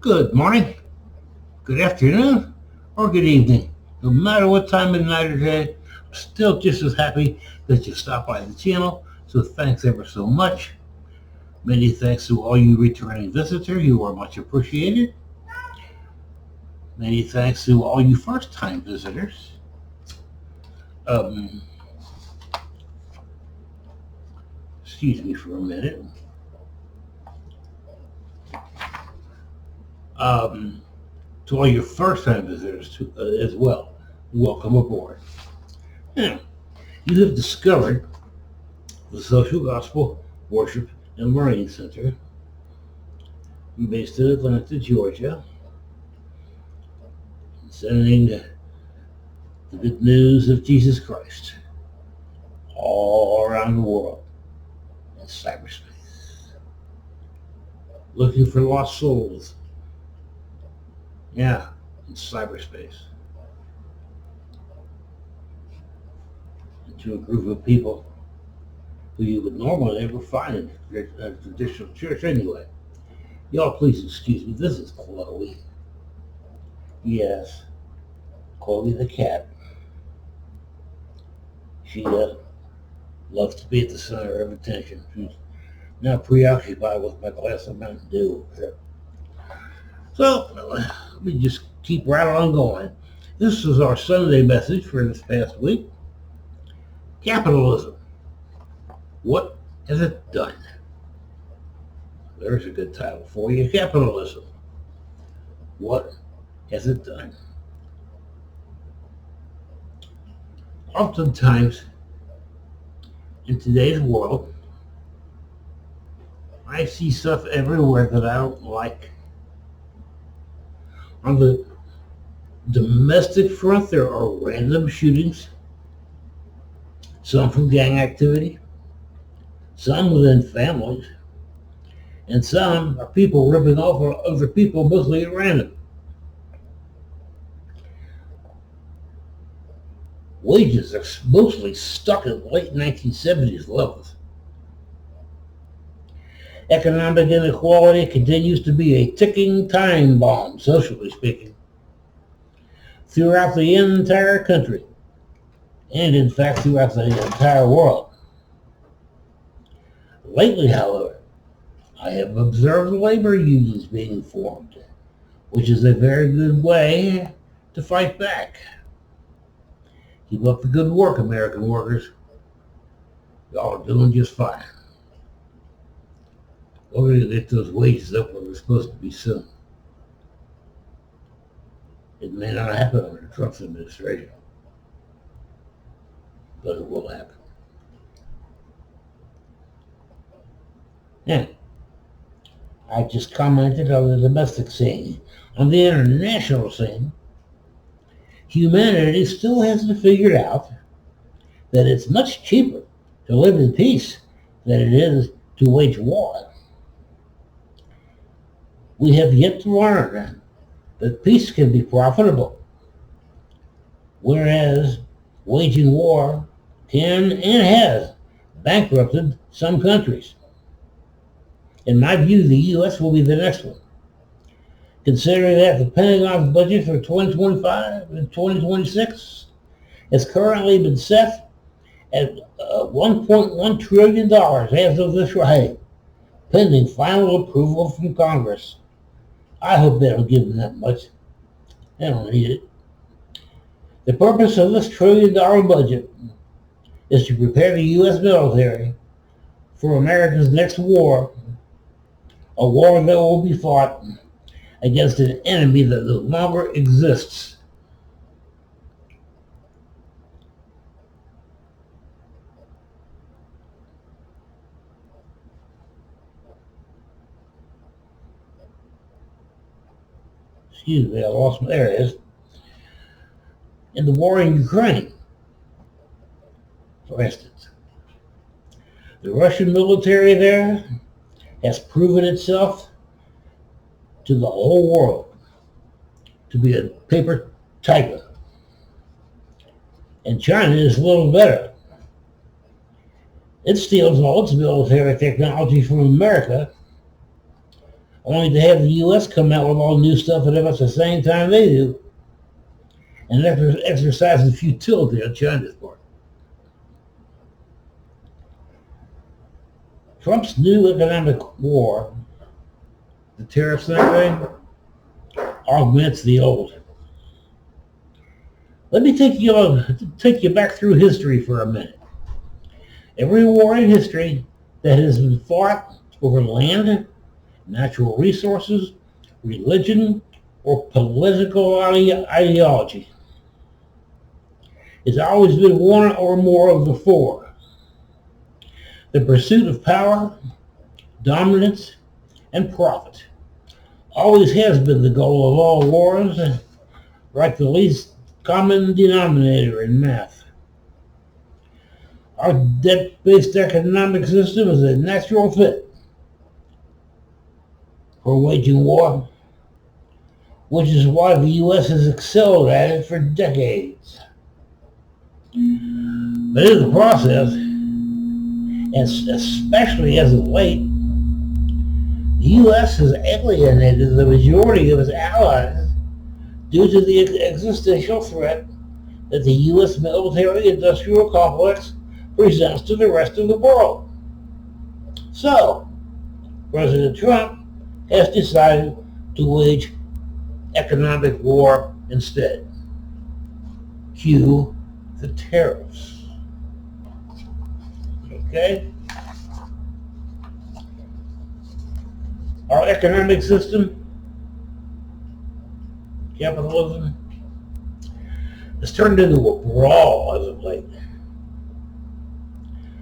Good morning, good afternoon, or good evening. No matter what time of night or day, I'm still just as happy that you stopped by the channel. So thanks ever so much. Many thanks to all you returning visitors. You are much appreciated. Many thanks to all you first-time visitors. Um, Excuse me for a minute. To all your first-time visitors as well, welcome aboard. Now, you have discovered the Social Gospel Worship and Learning Center, based in Atlanta, Georgia, sending the good news of Jesus Christ all around the world in cyberspace, looking for lost souls. Yeah, in cyberspace. And to a group of people who you would normally never find in a traditional church anyway. Y'all please excuse me, this is Chloe. Yes, Chloe the cat. She loves to be at the center of attention. She's not preoccupied with my glass of Mountain Dew. So, let me just keep right on going. This is our Sunday message for this past week. Capitalism. What has it done? There's a good title for you. Capitalism. What has it done? Oftentimes, in today's world, I see stuff everywhere that I don't like. On the domestic front, there are random shootings, some from gang activity, some within families, and some are people ripping off other people, mostly at random. Wages are mostly stuck at late 1970s levels. Economic inequality continues to be a ticking time bomb, socially speaking, throughout the entire country, and in fact throughout the entire world. Lately, however, I have observed labor unions being formed, which is a very good way to fight back. Keep up the good work, American workers. Y'all are doing just fine. We're going to get those wages up where they're supposed to be soon. It may not happen under Trump's administration, but it will happen. Now, I just commented on the domestic scene. On the international scene, humanity still hasn't figured out that it's much cheaper to live in peace than it is to wage war. We have yet to learn that peace can be profitable, whereas waging war can and has bankrupted some countries. In my view, the U.S. will be the next one, considering that the Pentagon's budget for 2025 and 2026 has currently been set at $1.1 trillion as of this right, pending final approval from Congress. I hope they don't give them that much. They don't need it. The purpose of this trillion-dollar budget is to prepare the U.S. military for America's next war, a war that will be fought against an enemy that no longer exists. Excuse me, I lost my, there it is. In the war in Ukraine, for instance, the Russian military there has proven itself to the whole world to be a paper tiger. And China is a little better. It steals all its military technology from America, only to have the U.S. come out with all new stuff at about the same time they do, and exercise the futility on China's part. Trump's new economic war, the tariffs and everything, augments the old. Let me take you back through history for a minute. Every war in history that has been fought over land, natural resources, religion, or political ideology has always been one or more of the four. The pursuit of power, dominance, and profit always has been the goal of all wars, like the least common denominator in math. Our debt-based economic system is a natural fit for waging war, which is why the U.S. has excelled at it for decades. But in the process, especially as of late, the U.S. has alienated the majority of its allies due to the existential threat that the U.S. military-industrial complex presents to the rest of the world. So, President Trump has decided to wage economic war instead. Cue the tariffs. Okay? Our economic system, capitalism, has turned into a brawl as of late.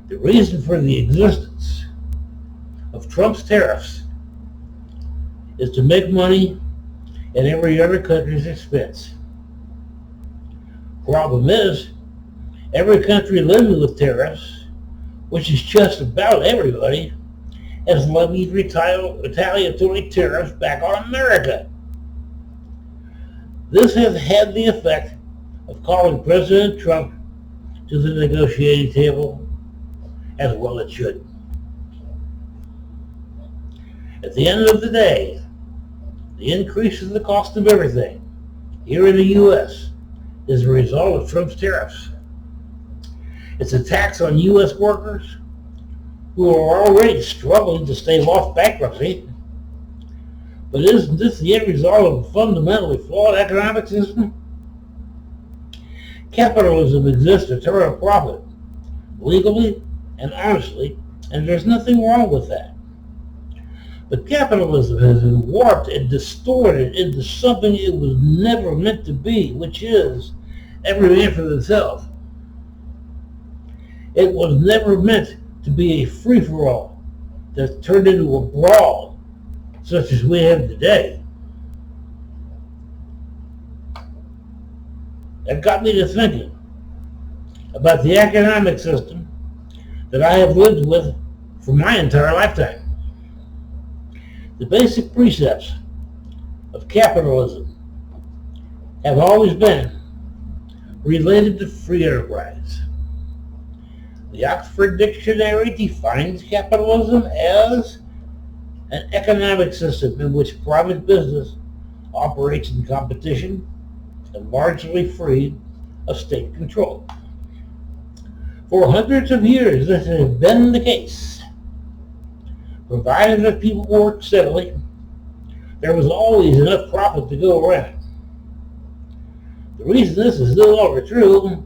The reason for the existence of Trump's tariffs is to make money at every other country's expense. Problem is, every country living with tariffs, which is just about everybody, has levied retaliatory tariffs back on America. This has had the effect of calling President Trump to the negotiating table, as well it should. At the end of the day, the increase in the cost of everything here in the U.S. is a result of Trump's tariffs. It's a tax on U.S. workers who are already struggling to stave off bankruptcy. But isn't this the end result of a fundamentally flawed economic system? Capitalism exists to turn a profit, legally and honestly, and there's nothing wrong with that. But capitalism has been warped and distorted into something it was never meant to be, which is every man for themselves. It was never meant to be a free-for-all that turned into a brawl such as we have today. That got me to thinking about the economic system that I have lived with for my entire lifetime. The basic precepts of capitalism have always been related to free enterprise. The Oxford Dictionary defines capitalism as an economic system in which private business operates in competition and largely free of state control. For hundreds of years, this has been the case. Provided that people worked steadily, there was always enough profit to go around. The reason this is no longer true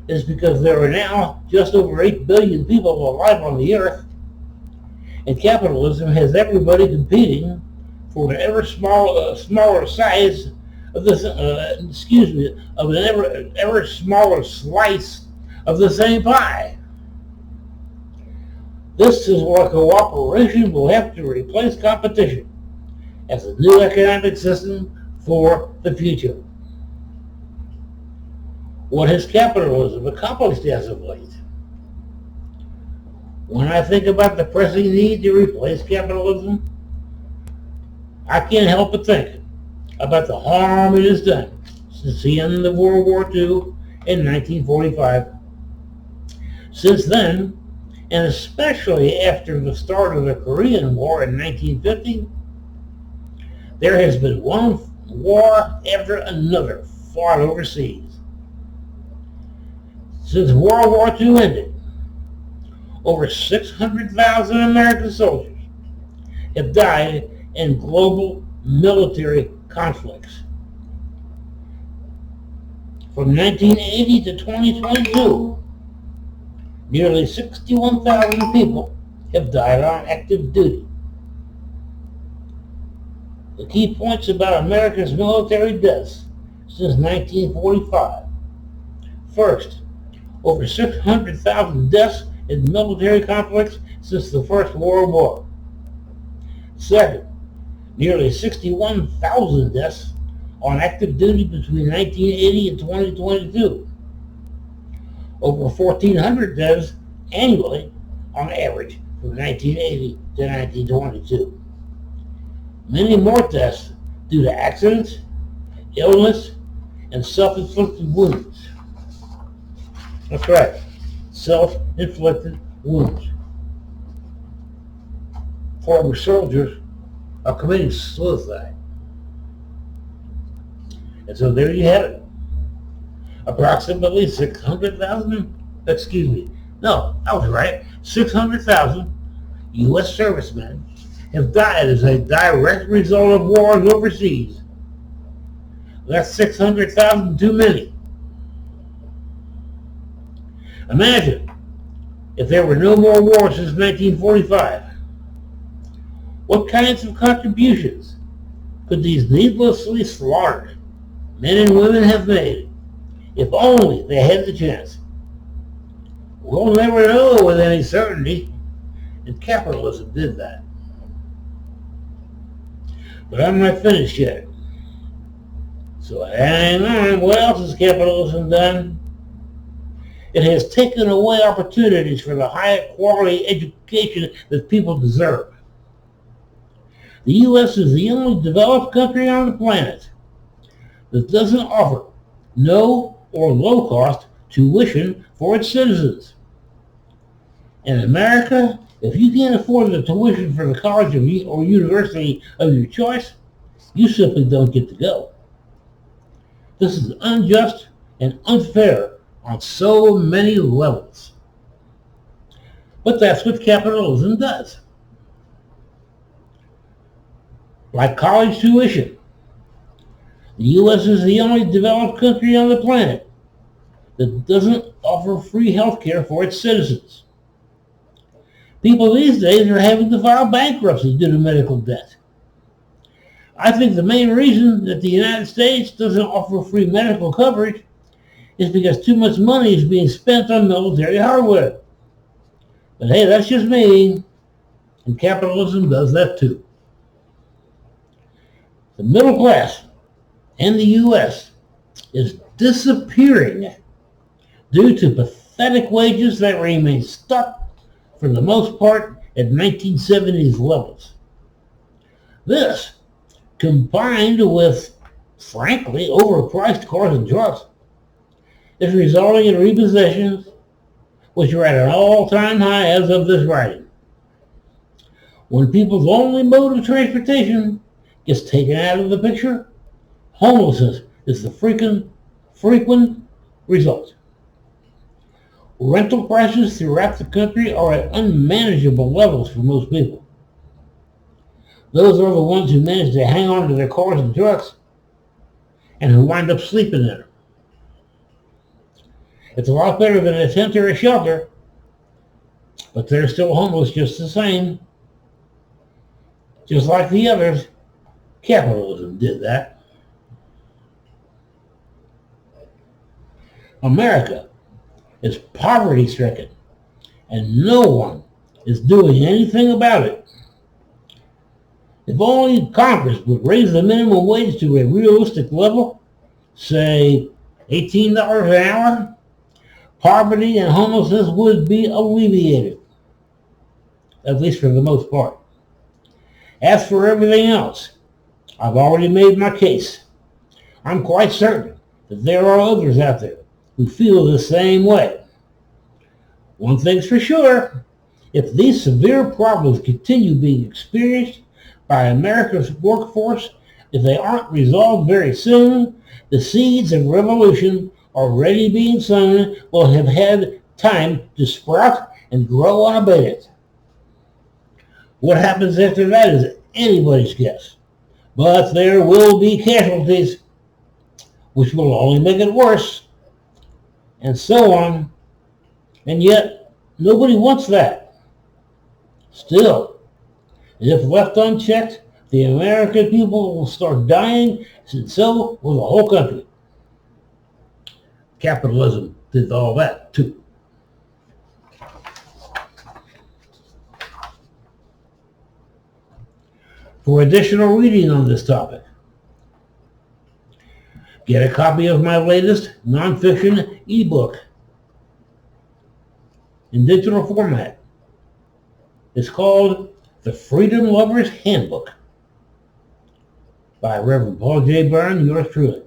is because there are now just over 8 billion people alive on the earth, and capitalism has everybody competing for an ever smaller size of this, of an ever smaller slice of the same pie. This is why cooperation will have to replace competition as a new economic system for the future. What has capitalism accomplished as of late? When I think about the pressing need to replace capitalism, I can't help but think about the harm it has done since the end of World War II in 1945. Since then, and especially after the start of the Korean War in 1950, There has been one war after another fought overseas. Since World War II ended, over 600,000 American soldiers have died in global military conflicts. From 1980 to 2022, nearly 61,000 people have died on active duty. The key points about America's military deaths since 1945. First, over 600,000 deaths in military conflicts since the First World War. Second, nearly 61,000 deaths on active duty between 1980 and 2022. Over 1,400 deaths annually on average from 1980 to 1922. Many more deaths due to accidents, illness, and self-inflicted wounds. That's right, self-inflicted wounds. Former soldiers are committing suicide. And so there you have it. Approximately 600,000, no, I was right. 600,000 U.S. servicemen have died as a direct result of wars overseas. That's 600,000 too many. Imagine if there were no more wars since 1945. What kinds of contributions could these needlessly slaughtered men and women have made if only they had the chance? We'll never know with any certainty, and capitalism did that. But I'm not finished yet. So hang on, what else has capitalism done? It has taken away opportunities for the high quality education that people deserve. The U.S. is the only developed country on the planet that doesn't offer no or low cost tuition for its citizens. In America, if you can't afford the tuition for the college or university of your choice, you simply don't get to go. This is unjust and unfair on so many levels. But that's what capitalism does. Like college tuition, the U.S. is the only developed country on the planet that doesn't offer free health care for its citizens. People these days are having to file bankruptcy due to medical debt. I think the main reason that the United States doesn't offer free medical coverage is because too much money is being spent on military hardware. But hey, that's just me, and capitalism does that too. The middle class in the U.S. is disappearing due to pathetic wages that remain stuck, for the most part, at 1970s levels. This, combined with, frankly, overpriced cars and trucks, is resulting in repossessions, which are at an all-time high as of this writing. When people's only mode of transportation gets taken out of the picture, homelessness is the frequent result. Rental prices throughout the country are at unmanageable levels for most people. Those are the ones who manage to hang on to their cars and trucks and who wind up sleeping in them. It's a lot better than a tent or a shelter, but they're still homeless just the same. Just like the others, capitalism did that. America is poverty-stricken, and no one is doing anything about it. If only Congress would raise the minimum wage to a realistic level, say $18 an hour, poverty and homelessness would be alleviated, at least for the most part. As for everything else, I've already made my case. I'm quite certain that there are others out there who feel the same way. One thing's for sure, if these severe problems continue being experienced by America's workforce If they aren't resolved very soon, the seeds of revolution already being sown will have had time to sprout and grow unabated. What happens after that is anybody's guess. But there will be casualties, which will only make it worse, and so on. And yet, nobody wants that. Still, if left unchecked, the American people will start dying, and so will the whole country. Capitalism did all that, too. For additional reading on this topic, get a copy of my latest nonfiction ebook in digital format. It's called The Freedom Lover's Handbook by Reverend Paul J. Bern, yours truly.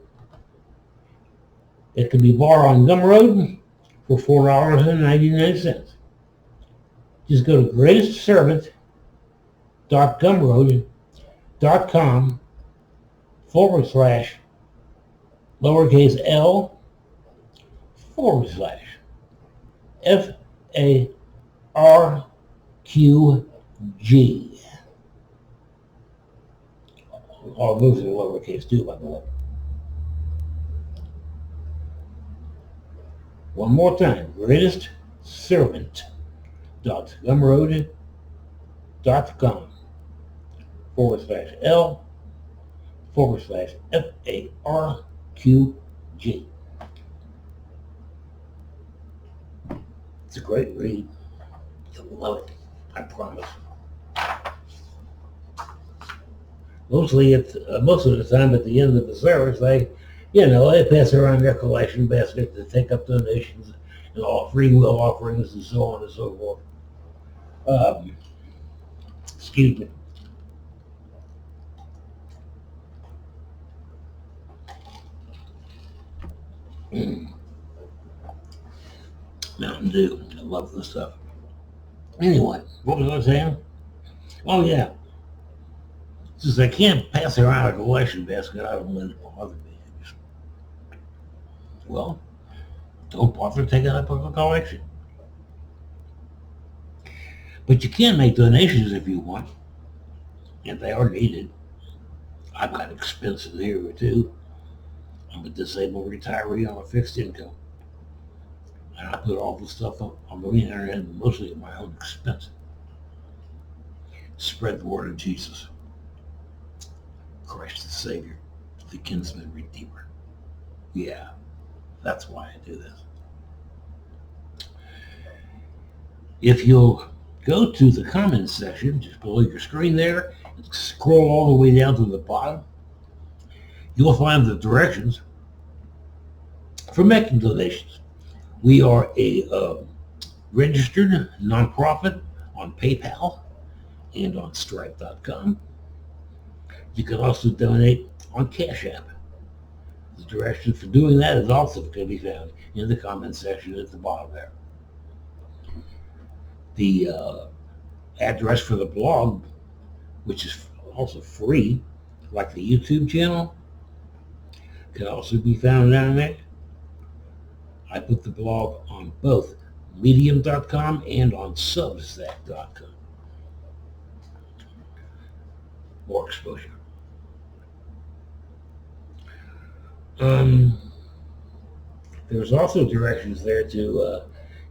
It can be bought on Gumroad for $4.99. Just go to greatestservant.com/lowercase l/FARQG. All those are lowercase too, by the way. One more time, greatestservant.gumroad.com/l/FARQG. It's a great read. You'll love it, I promise. Most of the time at the end of the service, they pass around their collection basket to take up donations and all free will offerings and so on and so forth. Excuse me. Mountain Dew. I love this stuff. Anyway, what was I saying? Oh, yeah. Since I can't pass around a collection basket, I don't let it bother me. Well, don't bother taking up a collection. But you can make donations if you want, and they are needed. I've got expenses here too. I'm a disabled retiree on a fixed income. And I put all the stuff up on the internet, mostly at my own expense. Spread the word of Jesus. Christ the Savior, the kinsman redeemer. Yeah, that's why I do this. If you'll go to the comments section, just below your screen there, and scroll all the way down to the bottom, you'll find the directions for making donations. We are a registered nonprofit on PayPal and on Stripe.com. You can also donate on Cash App. The directions for doing that is also going to be found in the comment section at the bottom there. The address for the blog, which is also free, like the YouTube channel, can also be found down there. I put the blog on both Medium.com and on Substack.com. More exposure. There's also directions there to,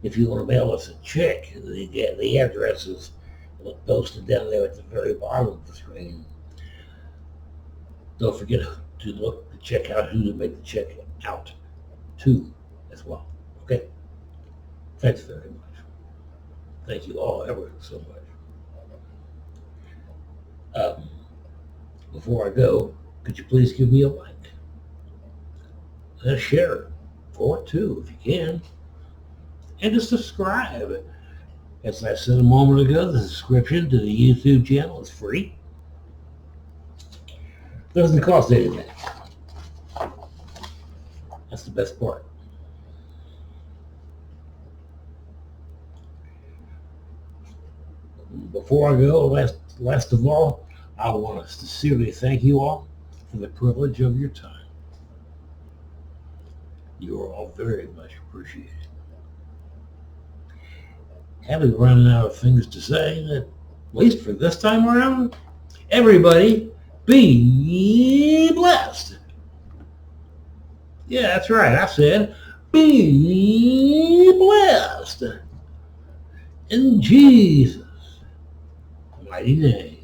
if you want to mail us a check, the address is posted down there at the very bottom of the screen. Don't forget to check out who to make the check out to as well. Okay? Thanks very much. Thank you all ever so much. Before I go, could you please give me a like? And a share, or two if you can. And to subscribe. As I said a moment ago, the subscription to the YouTube channel is free. Doesn't cost anything. That's the best part. Before I go, last of all, I want to sincerely thank you all and the privilege of your time. You are all very much appreciated. Having run out of things to say, at least for this time around, everybody be blessed. Yeah, that's right. I said be blessed. In Jesus' mighty name.